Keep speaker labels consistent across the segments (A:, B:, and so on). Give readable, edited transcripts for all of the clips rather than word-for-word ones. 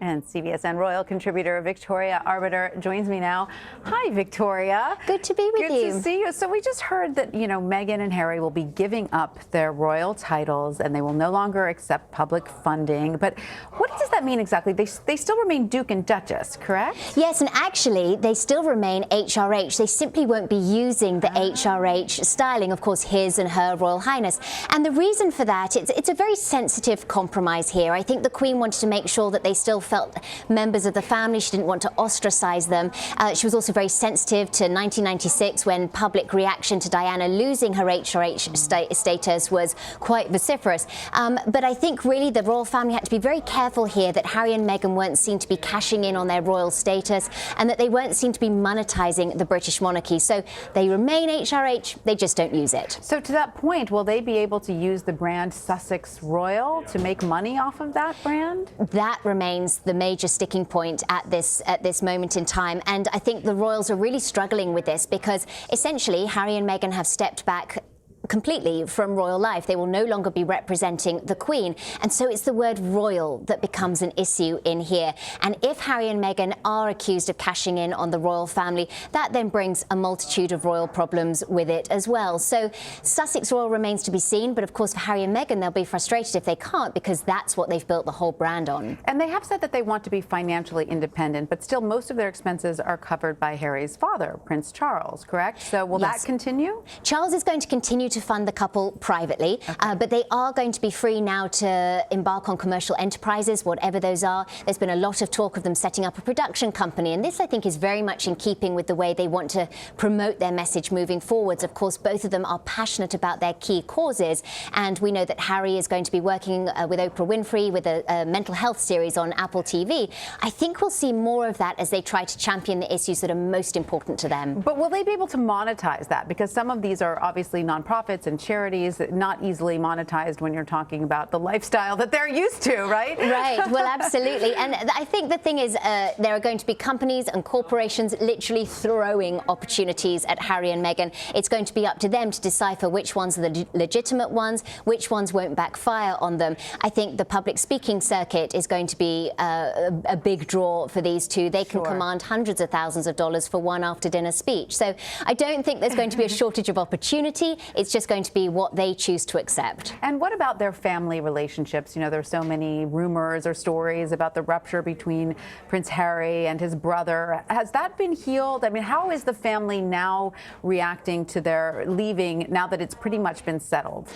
A: And CBSN Royal contributor Victoria Arbiter joins me now. Hi, Victoria.
B: Good to be with you.
A: Good to see you. So we just heard that, Meghan and Harry will be giving up their royal titles and they will no longer accept public funding. But what does that mean exactly? They still remain Duke and Duchess, correct?
B: Yes, and actually they still remain HRH. They simply won't be using the HRH styling, of course, his and her Royal Highness. And the reason for that, it's a very sensitive compromise here. I think the Queen wanted to make sure that they still felt members of the family. She didn't want to ostracize them. She was also very sensitive to 1996 when public reaction to Diana losing her HRH status was quite vociferous. But I think really the royal family had to be very careful here that Harry and Meghan weren't seen to be cashing in on their royal status and that they weren't seen to be monetizing the British monarchy. So they remain HRH, they just don't use it.
A: So to that point, will they be able to use the brand Sussex Royal to make money off of that brand?
B: That remains the major sticking point at this moment in time, and I think the royals are really struggling with this because essentially Harry and Meghan have stepped back completely from royal life. They will no longer be representing the Queen, and so it's the word royal that becomes an issue in here. And if Harry and Meghan are accused of cashing in on the royal family, that then brings a multitude of royal problems with it as well. So Sussex Royal remains to be seen, but of course for Harry and Meghan they'll be frustrated if they can't, because that's what they've built the whole brand on.
A: And they have said that they want to be financially independent, but still most of their expenses are covered by Harry's father, Prince Charles, correct? So will that continue?
B: Charles is going to continue to fund the couple privately, but they are going to be free now to embark on commercial enterprises, whatever those are. There's been a lot of talk of them setting up a production company, and this I think is very much in keeping with the way they want to promote their message moving forwards. Of course, both of them are passionate about their key causes, and we know that Harry is going to be working with Oprah Winfrey with a mental health series on Apple TV. I think we'll see more of that as they try to champion the issues that are most important to them.
A: But will they be able to monetize that? Because some of these are obviously nonprofits and charities, not easily monetized when you're talking about the lifestyle that they're used to, right?
B: Right, well, absolutely. And I think the thing is there are going to be companies and corporations literally throwing opportunities at Harry and Meghan. It's going to be up to them to decipher which ones are the legitimate ones, which ones won't backfire on them. I think the public speaking circuit is going to be a big draw for these two. They can command hundreds of thousands of dollars for one after-dinner speech. So I don't think there's going to be a shortage of opportunity. It's just going to be what they choose to accept.
A: And what about their family relationships? There's so many rumors or stories about the rupture between Prince Harry and his brother. Has that been healed? I mean, how is the family now reacting to their leaving now that it's pretty much been settled?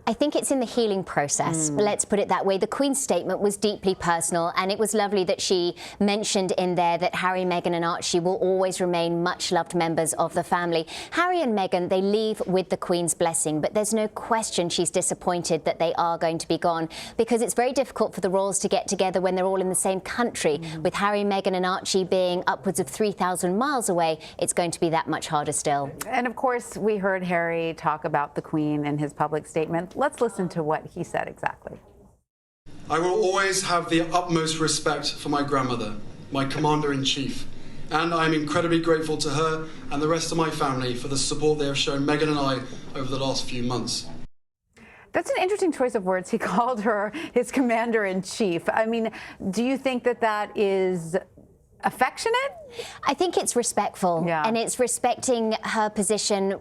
B: I think it's in the healing process. Let's put it that way. The Queen's statement was deeply personal, and it was lovely that she mentioned in there that Harry, Meghan and Archie will always remain much-loved members of the family. Harry and Meghan, they leave with the Queen's blessing, but there's no question she's disappointed that they are going to be gone, because it's very difficult for the royals to get together when they're all in the same country. With Harry, Meghan and Archie being upwards of 3,000 miles away, it's going to be that much harder still.
A: And of course, we heard Harry talk about the Queen in his public statement. Let's listen to what he said exactly.
C: I will always have the utmost respect for my grandmother, my commander-in-chief, and I am incredibly grateful to her and the rest of my family for the support they have shown Meghan and I over the last few months.
A: That's an interesting choice of words. He called her his commander-in-chief. I mean, do you think that that is affectionate?
B: I think it's respectful, and it's respecting her position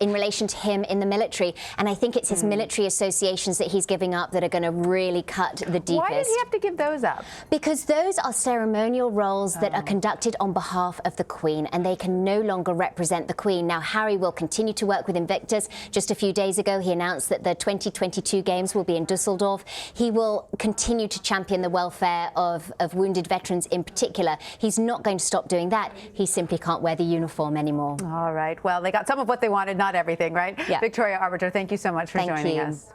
B: in relation to him in the military. And I think it's his military associations that he's giving up that are going to really cut the deepest.
A: Why did he have to give those up?
B: Because those are ceremonial roles that are conducted on behalf of the Queen, and they can no longer represent the Queen. Now, Harry will continue to work with Invictus. Just a few days ago, he announced that the 2022 Games will be in Dusseldorf. He will continue to champion the welfare of wounded veterans in particular. He's not going to stop doing that. He simply can't wear the uniform anymore.
A: All right. Well, they got some of what they wanted, not everything, right?
B: Yeah.
A: Victoria Arbiter, thank you so much for joining us.